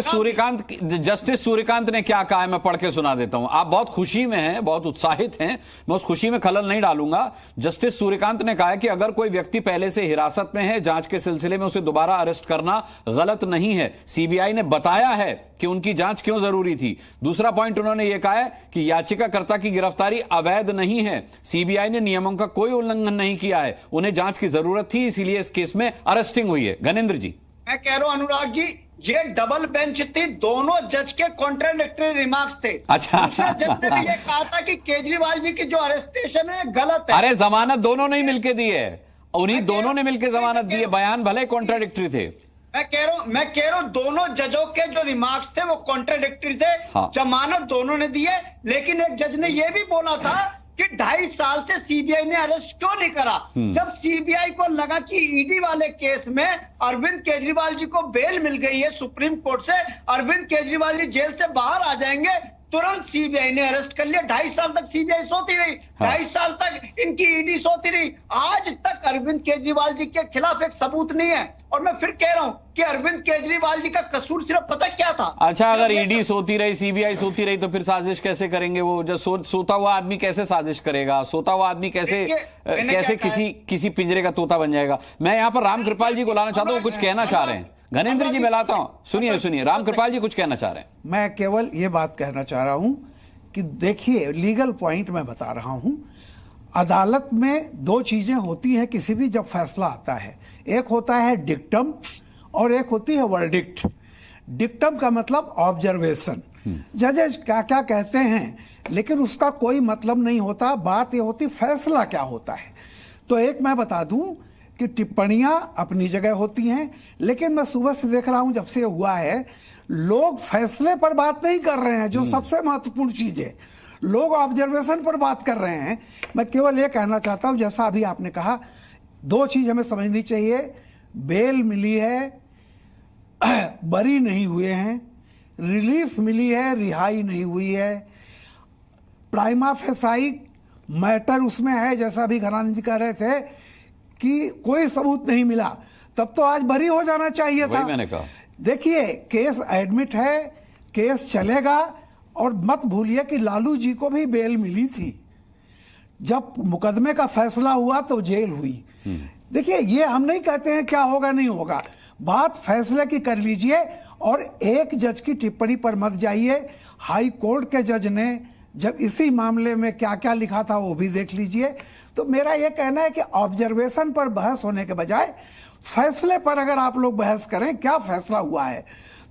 Justice Suryakant ने क्या कहा है, मैं पढ़ के सुना देता हूं। आप बहुत खुशी में हैं, बहुत उत्साहित हैं, मैं उस खुशी में खलल नहीं डालूंगा। जस्टिस सूर्यकांत ने कहा है कि अगर कोई व्यक्ति पहले से हिरासत में है, जांच के सिलसिले में उसे दोबारा अरेस्ट करना गलत नहीं है। सीबीआई ने बताया है कि उनकी जांच क्यों जरूरी थी। दूसरा पॉइंट उन्होंने यह कहा है कि याचिकाकर्ता की गिरफ्तारी अवैध नहीं है, सीबीआई ने नियमों का कोई उल्लंघन नहीं किया है, उन्हें जांच की जरूरत थी, इसीलिए इस केस में अरेस्टिंग हुई है। गणेंद्र जी, मैं कह रहा हूं अनुराग जी, ये डबल बेंच थी, दोनों जज के कॉन्ट्राडिक्टरी रिमार्क्स थे। अच्छा, दूसरे जज ने भी ये कहा था कि केजरीवाल जी की जो अरेस्टेशन है गलत है। अरे जमानत दोनों ने मिलकर दी है, उन्हीं दोनों ने मिलकर जमानत दी है, बयान भले कॉन्ट्राडिक्टरी थे। मैं कह रहा हूं दोनों जजों के जो रिमार्क्स थे वो कॉन्ट्राडिक्टरी थे। हाँ। जमानत दोनों ने दी है, लेकिन एक जज ने यह भी बोला था कि 2.5 साल से सीबीआई ने अरेस्ट क्यों नहीं करा। जब सीबीआई को लगा कि ईडी वाले केस में अरविंद केजरीवाल जी को बेल मिल गई है सुप्रीम कोर्ट से, अरविंद केजरीवाल जी जेल से बाहर आ जाएंगे, तुरंत सीबीआई ने अरेस्ट कर लिया। 2.5 साल तक सीबीआई सोती रही, 2.5 साल तक इनकी ईडी सोती रही। आज तक अरविंद केजरीवाल जी के खिलाफ एक सबूत नहीं है। और मैं फिर कह रहा हूं कि अरविंद केजरीवाल जी का कसूर सिर्फ पता क्या था। अच्छा, अगर ईडी सोती रही, सीबीआई सोती रही, तो फिर साजिश कैसे करेंगे वो? जब सोता हुआ आदमी कैसे साजिश करेगा? सोता हुआ आदमी कैसे किसी पिंजरे का तोता बन जाएगा? मैं यहां पर राम कृपाल जी को लाना चाहता हूं, कुछ कहना चाह रहे हैं। गणेंद्र जी मैं लाता हूं, सुनिए राम कृपाल जी कुछ कहना चाह रहे हैं। मैं केवल ये बात कहना चाह रहा हूं कि देखिए, लीगल पॉइंट मैं बता रहा हूं। अदालत में दो चीजें होती हैं किसी भी जब फैसला आता है, एक होता है डिक्टम और एक होती है वर्डिक्ट। डिक्टम का मतलब ऑब्जर्वेशन, जजेस क्या क्या कहते हैं, लेकिन उसका कोई मतलब नहीं होता। बात ये होती फैसला क्या होता है। तो एक मैं बता दूं कि टिप्पणियां अपनी जगह होती हैं, लेकिन मैं सुबह से देख रहा हूं जब से हुआ है, लोग फैसले पर बात नहीं कर रहे हैं, जो सबसे महत्वपूर्ण चीज है। लोग ऑब्जर्वेशन पर बात कर रहे हैं। मैं केवल ये कहना चाहता हूं, जैसा अभी आपने कहा, दो चीज हमें समझनी चाहिए। बेल मिली है, बरी नहीं हुए हैं, रिलीफ मिली है, रिहाई नहीं हुई है। प्राइमा फेसाई मैटर उसमें है, जैसा अभी घराना जी कह रहे थे कि कोई सबूत नहीं मिला, तब तो आज बरी हो जाना चाहिए था। मैंने कहा देखिए, केस एडमिट है, केस चलेगा। और मत भूलिए कि लालू जी को भी बेल मिली थी। जब मुकदमे का फैसला हुआ तो जेल हुई। देखिए, ये हम नहीं कहते हैं क्या होगा नहीं होगा, बात फैसले की कर लीजिए और एक जज की टिप्पणी पर मत जाइए। हाई कोर्ट के जज ने जब इसी मामले में क्या क्या लिखा था वो भी देख लीजिए। तो मेरा यह कहना है कि ऑब्जर्वेशन पर बहस होने के बजाय फैसले पर अगर आप लोग बहस करें, क्या फैसला हुआ है,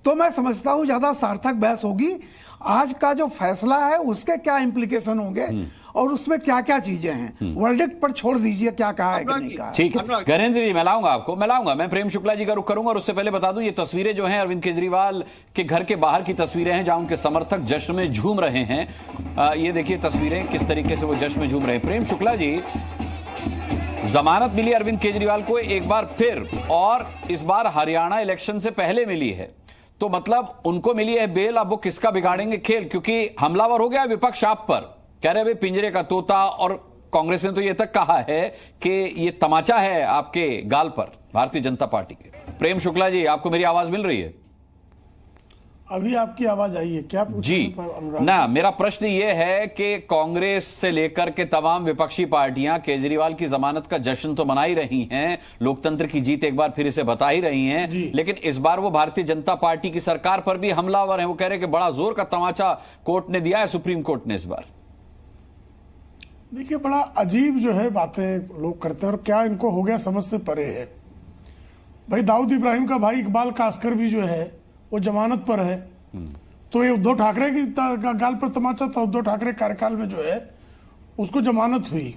तो मैं समझता हूं ज्यादा सार्थक बहस होगी। आज का जो फैसला है उसके क्या इंप्लीकेशन होंगे और उसमें क्या क्या चीजें हैं, वर्डिक्ट पर छोड़ दीजिए क्या कहा है कि नहीं कहा। ठीक है गणेंद्र जी, मैं लाऊंगा मैं प्रेम शुक्ला जी का रुख करूंगा। और उससे पहले बता दूं, ये तस्वीरें जो हैं अरविंद केजरीवाल के घर के बाहर की तस्वीरें हैं, जहां उनके समर्थक जश्न में झूम रहे हैं। ये देखिए तस्वीरें, किस तरीके से वो जश्न में झूम रहे हैं। प्रेम शुक्ला जी, जमानत मिली अरविंद केजरीवाल को एक बार फिर, और इस बार हरियाणा इलेक्शन से पहले मिली है, तो मतलब उनको मिली है बेल। अब वो किसका बिगाड़ेंगे खेल, क्योंकि हमलावर हो गया विपक्ष आप पर, कह रहे वे पिंजरे का तोता। और कांग्रेस ने तो ये तक कहा है कि ये तमाचा है आपके गाल पर, भारतीय जनता पार्टी के। प्रेम शुक्ला जी, आपको मेरी आवाज मिल रही है? अभी आपकी आवाज आई है क्या? जी ना, मेरा प्रश्न यह है कि कांग्रेस से लेकर के तमाम विपक्षी पार्टियां केजरीवाल की जमानत का जश्न तो मना ही रही हैं, लोकतंत्र की जीत एक बार फिर इसे बता ही रही हैं, लेकिन इस बार वो भारतीय जनता पार्टी की सरकार पर भी हमलावर हैं। वो कह रहे हैं कि बड़ा जोर का तमाचा कोर्ट ने दिया है, सुप्रीम कोर्ट ने इस बार। देखिए, बड़ा अजीब जो है बातें लोग करते हैं और क्या इनको हो गया समझ से परे है। भाई, दाऊद इब्राहिम का भाई इकबाल कास्कर भी जो है वो जमानत पर है, तो ये उद्धव ठाकरे की गाल पर तमाचा था। उद्धव ठाकरे कार्यकाल में जो है उसको जमानत हुई।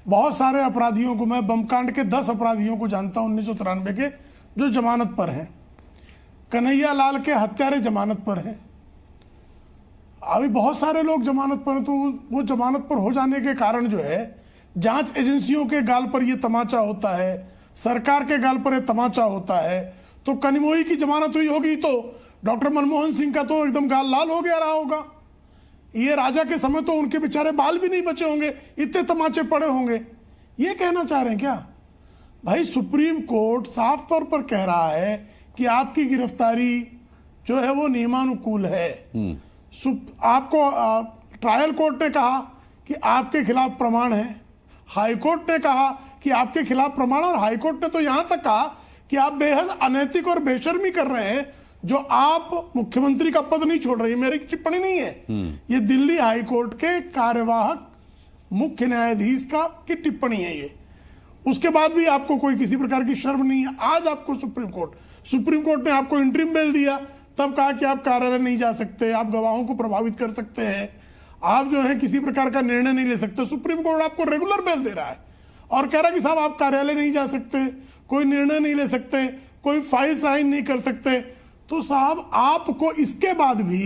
बहुत सारे अपराधियों को, मैं बमकांड के 10 अपराधियों को जानता हूं 1993 के, जो जमानत पर हैं। कन्हैया लाल के हत्यारे जमानत पर हैं। अभी बहुत सारे लोग जमानत पर हैं। तो वो जमानत पर हो जाने के कारण जो है जांच एजेंसियों के गाल पर यह तमाचा होता है, सरकार के गाल पर यह तमाचा होता है। तो कनिमोई की जमानत हुई होगी तो डॉक्टर मनमोहन सिंह का तो एकदम गाल लाल हो गया रहा होगा। ये राजा के समय तो उनके बेचारे बाल भी नहीं बचे होंगे, इतने तमाचे पड़े होंगे। ये कहना चाह रहे हैं क्या? भाई, सुप्रीम कोर्ट साफ तौर पर कह रहा है कि आपकी गिरफ्तारी जो है वो नियमानुकूल है। आपको ट्रायल कोर्ट ने कहा कि आपके खिलाफ प्रमाण है, हाई कोर्ट ने कहा कि आपके खिलाफ प्रमाण, और हाई कोर्ट ने तो यहां तक कहा कि आप बेहद अनैतिक और बेशर्मी कर रहे हैं जो आप मुख्यमंत्री का पद नहीं छोड़ रही। मेरी टिप्पणी नहीं है, ये दिल्ली हाई कोर्ट के कार्यवाहक मुख्य न्यायाधीश की टिप्पणी है ये। उसके बाद भी आपको कोई किसी प्रकार की शर्म नहीं है। आज आपको सुप्रीम कोर्ट ने आपको इंटरिम बेल दिया, तब कहा कि आप कार्यालय नहीं जा सकते, आप गवाहों को प्रभावित कर सकते हैं, आप जो है किसी प्रकार का निर्णय नहीं ले सकते। सुप्रीम कोर्ट आपको रेगुलर बेल दे रहा है और कह रहा है कि साहब आप कार्यालय नहीं जा सकते, कोई निर्णय नहीं ले सकते, कोई फाइल साइन नहीं कर सकते। तो साहब आपको इसके बाद भी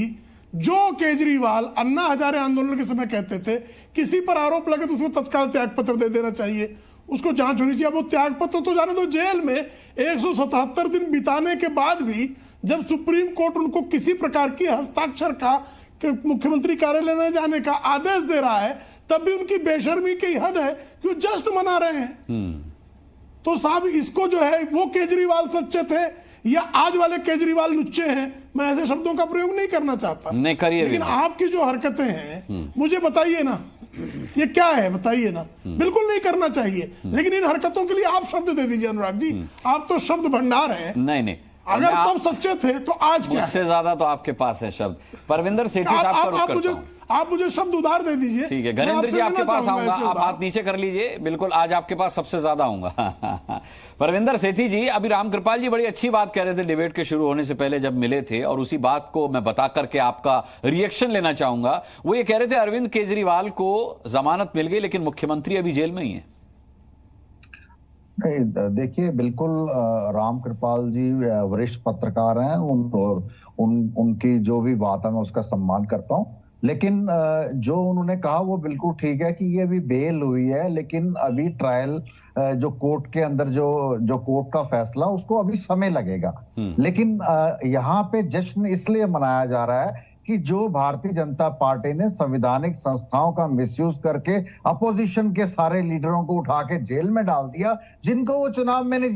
जो केजरीवाल अन्ना हजारे आंदोलन के समय कहते थे किसी पर आरोप लगे तो उसको तत्काल त्याग पत्र दे देना चाहिए, उसको जांच होनी चाहिए। अब वो त्याग पत्र तो जाने दो, जेल में 177 दिन बिताने के बाद भी जब सुप्रीम कोर्ट उनको किसी प्रकार की हस्ताक्षर का मुख्यमंत्री कार्यालय में जाने का आदेश दे रहा है, तब भी उनकी बेशर्मी की हद है कि वो जश्न मना रहे हैं। तो साहब इसको जो है वो केजरीवाल सच्चे थे या आज वाले केजरीवाल लुच्चे हैं, मैं ऐसे शब्दों का प्रयोग नहीं करना चाहता, नहीं करिए। लेकिन आपकी जो हरकतें हैं मुझे बताइए ना, ये क्या है बताइए ना। बिल्कुल नहीं करना चाहिए, लेकिन इन हरकतों के लिए आप शब्द दे दीजिए अनुराग जी, आप तो शब्द भंडार हैं। नहीं अगर तब सच्चे थे तो आज क्या है? मुझसे ज्यादा तो आपके पास है शब्द। परविंदर सेठी साहब का रुख करता हूं। आप मुझे शब्द उधार दे दीजिए। ठीक है घरेंद्र जी, आपके पास आऊंगा, आप हाथ नीचे कर लीजिए। बिल्कुल आज आपके पास सबसे ज्यादा आऊंगा। परविंदर सेठी जी, अभी रामकृपाल जी बड़ी अच्छी बात कह रहे थे डिबेट के शुरू होने से पहले जब मिले थे, और उसी बात को मैं बता करके आपका रिएक्शन लेना चाहूंगा। वो ये कह रहे थे अरविंद केजरीवाल को जमानत मिल गई लेकिन मुख्यमंत्री अभी जेल में ही है। नहीं, देखिए बिल्कुल रामकृपाल जी वरिष्ठ पत्रकार हैं, उनकी जो भी बात है मैं उसका सम्मान करता हूं, लेकिन जो उन्होंने कहा वो बिल्कुल ठीक है कि ये अभी बेल हुई है, लेकिन अभी ट्रायल जो कोर्ट के अंदर जो कोर्ट का फैसला उसको अभी समय लगेगा। लेकिन यहाँ पे जश्न इसलिए मनाया जा रहा है कि जो भारतीय जनता पार्टी ने संवैधानिक संस्थाओं का मिसयूज करके अपोजिशन के सारे लीडरों को उठा के जेल में डाल दिया, जिनको वो चुनाव में नहीं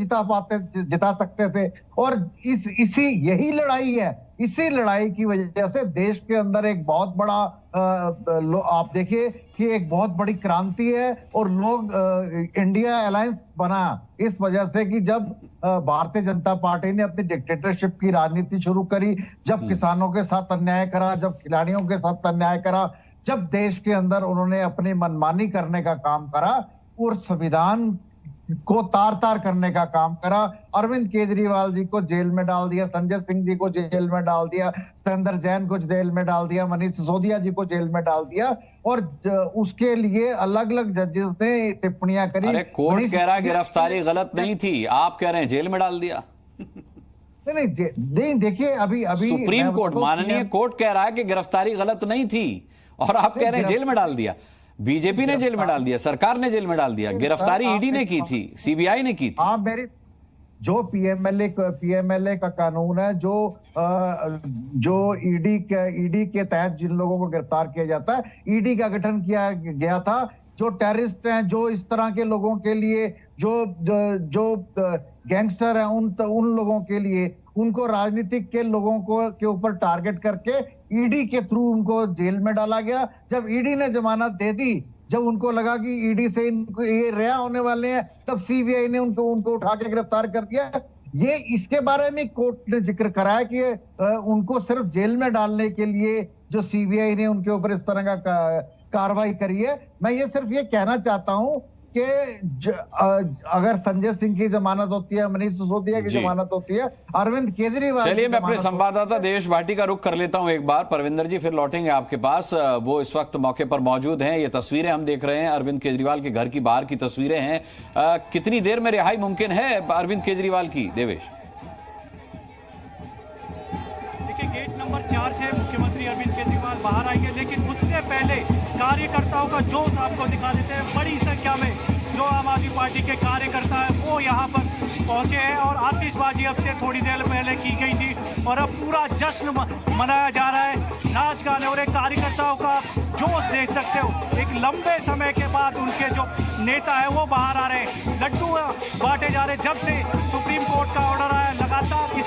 जिता सकते थे। और यही लड़ाई है, इसी लड़ाई की वजह से देश के अंदर एक बहुत बड़ा आप देखिए कि एक बहुत बड़ी क्रांति है और लोग इंडिया अलायंस बना इस वजह से कि जब भारतीय जनता पार्टी ने अपनी डिक्टेटरशिप की राजनीति शुरू करी, जब किसानों के साथ अन्याय करा, जब खिलाड़ियों के साथ अन्याय करा, जब देश के अंदर उन्होंने अपनी मनमानी करने का काम करा और संविधान को तार करने का काम करा। अरविंद केजरीवाल जी को जेल में डाल दिया, संजय सिंह जी को जेल में डाल दिया, सतेंद्र जैन को जेल में डाल दिया, मनीष सिसोदिया जी को जेल में डाल दिया, और उसके लिए अलग अलग जजेस ने टिप्पणियां करी। अरे कोर्ट कह रहा है गिरफ्तारी गलत नहीं थी, आप कह रहे हैं जेल में डाल दिया। नहीं देखिए अभी सुप्रीम कोर्ट, माननीय कोर्ट कह रहा है कि गिरफ्तारी गलत नहीं थी और आप कह रहे हैं जेल में डाल दिया। बीजेपी ने जेल में डाल दिया, सरकार ने जेल में डाल दिया, गिरफ्तारी ईडी ने की थी, सीबीआई ने की थी। हाँ, मेरी जो पीएमएलए का कानून है, जो ईडी के तहत जिन लोगों को गिरफ्तार किया जाता है, ईडी का गठन किया गया था। जो टेररिस्ट हैं, जो इस तरह के लोगों के लिए, जो गैंगस्टर हैं, उन लोगों के लिए, उनको राजनीतिक के लोगों के ऊपर टारगेट करके ईडी के थ्रू उनको जेल में डाला गया। जब ईडी ने जमानत दे दी, जब उनको लगा कि ईडी से इनको ये रिहा होने वाले हैं, तब सीबीआई ने उनको उठा के गिरफ्तार कर दिया। ये इसके बारे में कोर्ट ने जिक्र कराया कि उनको सिर्फ जेल में डालने के लिए जो सीबीआई ने उनके ऊपर इस तरह का कार्रवाई करी है। मैं ये सिर्फ ये कहना चाहता हूं कि अगर संजय सिंह की जमानत होती है, मनीष सिसोदिया की जमानत होती है, अरविंद केजरीवाल, चलिए मैं अपने संवाददाता देवेश भाटी का रुख कर लेता हूं एक बार। परविंदर जी फिर लौटेंगे आपके पास, वो इस वक्त मौके पर मौजूद हैं। ये तस्वीरें हम देख रहे हैं, अरविंद केजरीवाल के घर की बाहर की तस्वीरें हैं। कितनी देर में रिहाई मुमकिन है अरविंद केजरीवाल की, देवेश? देखिए गेट नंबर 4 से मुख्यमंत्री अरविंद केजरीवाल बाहर आएंगे, लेकिन उससे पहले कार्यकर्ताओं का जोश आपको दिखा देते हैं। बड़ी संख्या में जो आम आदमी पार्टी के कार्यकर्ता है वो यहाँ पर पहुंचे हैं और आतिशबाजी अब से थोड़ी देर पहले की गई थी और अब पूरा जश्न मनाया जा रहा है। नाच गाने और एक कार्यकर्ताओं का जोश देख सकते हो। एक लंबे समय के बाद उनके जो नेता है वो बाहर आ रहे हैं, लड्डू बांटे जा रहे हैं। जब से सुप्रीम कोर्ट का ऑर्डर आया, लगातार